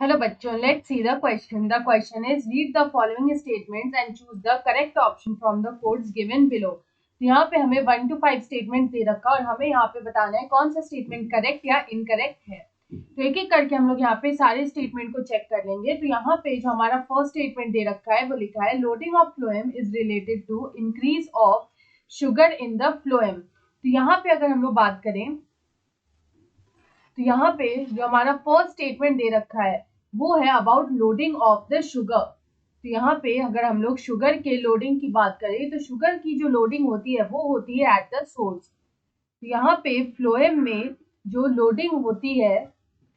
Hello बच्चों, let's see the question. The question is read the following statements and choose the correct option from the codes given below. तो यहाँ पे हमें 1 to 5 statement दे रखा और हमें यहाँ पे बताना है कौन सा स्टेटमेंट करेक्ट या इनकरेक्ट है। तो एक एक करके हम लोग यहाँ पे सारे स्टेटमेंट को चेक कर लेंगे। तो यहाँ पे जो हमारा फर्स्ट स्टेटमेंट दे रखा है वो लिखा है loading of phloem is related to increase of sugar in the phloem. तो यहाँ पे अगर हम लोग बात करें तो यहाँ पे जो हमारा फर्स्ट स्टेटमेंट दे रखा है वो है about loading of the sugar. तो यहाँ पे अगर हम लोग शुगर के लोडिंग की बात करें तो शुगर की जो लोडिंग होती है वो होती है एट द सोर्स। तो यहाँ पे फ्लोएम में जो लोडिंग होती है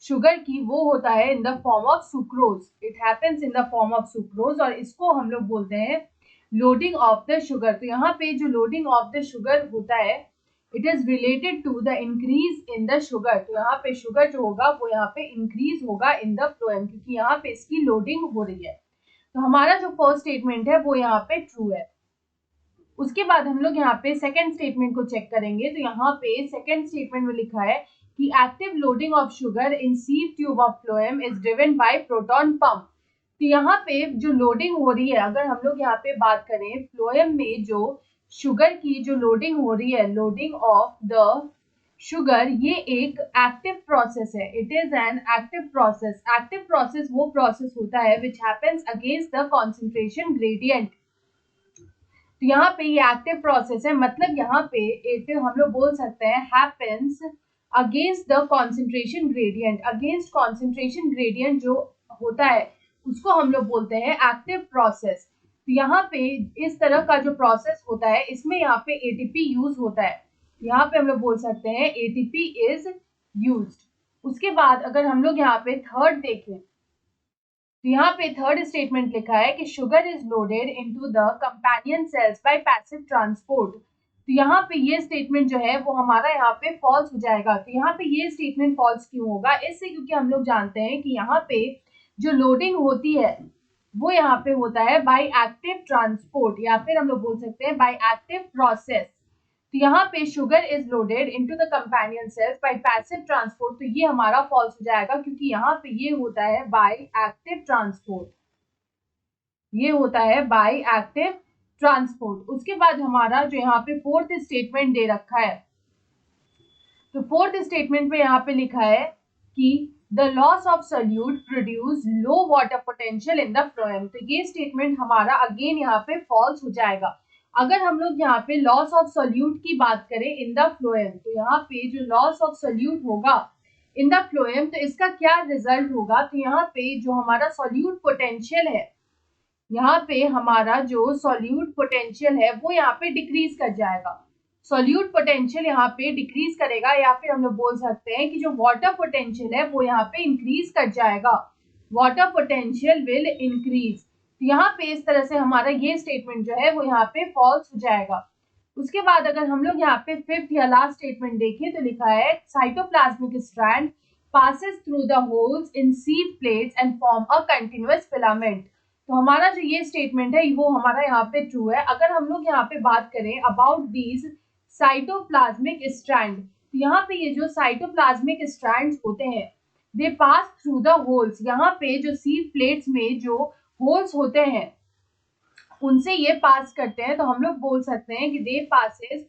शुगर की वो होता है in the form of sucrose. It happens in the form of sucrose और इसको हम लोग बोलते हैं लोडिंग ऑफ द शुगर। तो यहाँ पे जो लोडिंग ऑफ द शुगर होता है it is related to the increase in the sugar. तो यहाँ पे शुगर जो होगा वो यहाँ पे इंक्रीज होगा इन द फ्लोएम क्योंकि यहाँ पे इसकी लोडिंग हो रही है। तो हमारा जो फर्स्ट स्टेटमेंट है वो यहाँ पे ट्रू है। उसके बाद हम लोग यहाँ पे सेकंड स्टेटमेंट को चेक करेंगे। तो यहाँ पे सेकंड स्टेटमेंट में लिखा है कि active loading of sugar in sieve tube of phloem is driven by proton pump. तो यहाँ पे जो लोडिंग हो रही है अगर हम लोग यहाँ पे बात करें फ्लोएम में जो शुगर की जो लोडिंग हो रही है लोडिंग ऑफ द शुगर ये एक एक्टिव प्रोसेस है। It is an active process. Active process वो प्रोसेस होता है which happens against the concentration gradient. तो यहाँ पे ये एक्टिव प्रोसेस है मतलब यहाँ पे इट हम लोग बोल सकते हैं happens against the concentration gradient. Against concentration gradient जो होता है उसको हम लोग बोलते हैं एक्टिव प्रोसेस। तो यहाँ पे इस तरह का जो प्रोसेस होता है इसमें यहाँ पे एटीपी यूज होता है। यहाँ पे हम लोग बोल सकते हैं एटीपी इज यूज्ड। उसके बाद अगर हम लोग यहाँ पे थर्ड देखें तो यहाँ पे थर्ड स्टेटमेंट लिखा है कि sugar is loaded into the companion cells bye passive transport. तो यहाँ पे ये स्टेटमेंट जो है वो हमारा यहाँ पे फॉल्स हो जाएगा। तो यहाँ पे ये स्टेटमेंट फॉल्स क्यों होगा इससे क्योंकि हम लोग जानते हैं कि यहाँ पे जो लोडिंग होती है वो यहाँ पे होता है बाय एक्टिव ट्रांसपोर्ट या फिर हम लोग बोल सकते हैं बाय एक्टिव प्रोसेस। तो यहाँ पे sugar is loaded into the companion cells bye passive transport. तो ये हमारा फॉल्स हो जाएगा क्योंकि यहाँ पे ये होता है बाय एक्टिव ट्रांसपोर्ट। ये होता है बाय एक्टिव ट्रांसपोर्ट। उसके बाद हमारा जो यहाँ पे फोर्थ स्टेटमेंट दे रखा है तो फोर्थ स्टेटमेंट में यहाँ पे लिखा है कि the loss of solute produce low water potential in the phloem. तो ये स्टेटमेंट हमारा अगेन यहाँ पे फॉल्स हो जाएगा। अगर हम लोग यहाँ पे लॉस ऑफ सोल्यूट की बात करें इन द फ्लोएम तो यहाँ पे जो लॉस ऑफ सोल्यूट होगा इन द फ्लोएम तो इसका क्या रिजल्ट होगा। तो यहाँ पे जो हमारा सोल्यूट पोटेंशियल है यहाँ पे हमारा जो सोल्यूट पोटेंशियल है वो यहाँ पे डिक्रीज कर जाएगा। सोल्यूट पोटेंशियल यहाँ पे डिक्रीज करेगा या फिर हम लोग बोल सकते हैं कि जो वाटर पोटेंशियल है वो यहाँ पे इंक्रीज कर जाएगा। Water potential will increase. तो यहाँ पे इस तरह से हमारा ये स्टेटमेंट जो है वो यहाँ पे फॉल्स हो जाएगा। उसके बाद अगर हम लोग यहाँ पे फिफ्थ या लास्ट स्टेटमेंट देखें तो लिखा है cytoplasmic strand passes through the holes in sieve plates and form a continuous filament। तो हमारा जो ये स्टेटमेंट है वो हमारा यहाँ पे ट्रू है। अगर हम लोग यहाँ पे बात करें अबाउट दीज साइटोप्लाज्मिक स्ट्रैंड तो यहाँ पे ये जो साइटोप्लाज्मिक स्ट्रैंड्स होते हैं दे पास थ्रू द होल्स। यहाँ पे जो सीव प्लेट्स में जो होल्स होते हैं उनसे ये पास करते हैं। तो हम लोग बोल सकते हैं कि they passes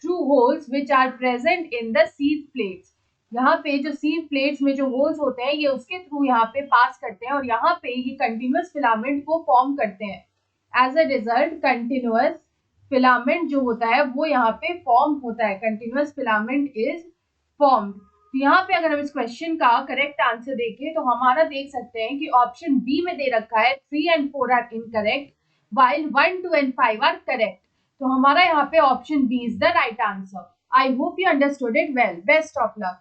through holes which are present in the sieve plates. यहाँ पे जो सीव प्लेट्स में जो होल्स होते हैं ये उसके थ्रू यहाँ पे पास करते हैं और यहाँ पे ये कंटिन्यूअस फिलामेंट को फॉर्म करते हैं। As a result continuous filament जो होता है वो यहाँ पे फॉर्म होता है। Continuous filament is formed. तो यहाँ पे अगर हम इस क्वेश्चन का करेक्ट आंसर देखें तो हमारा देख सकते हैं कि ऑप्शन बी में दे रखा है 3 and 4 are incorrect while 1, 2 and 5 are correct। तो हमारा यहाँ पे option B is the right answer. I hope you understood it well. Best of luck.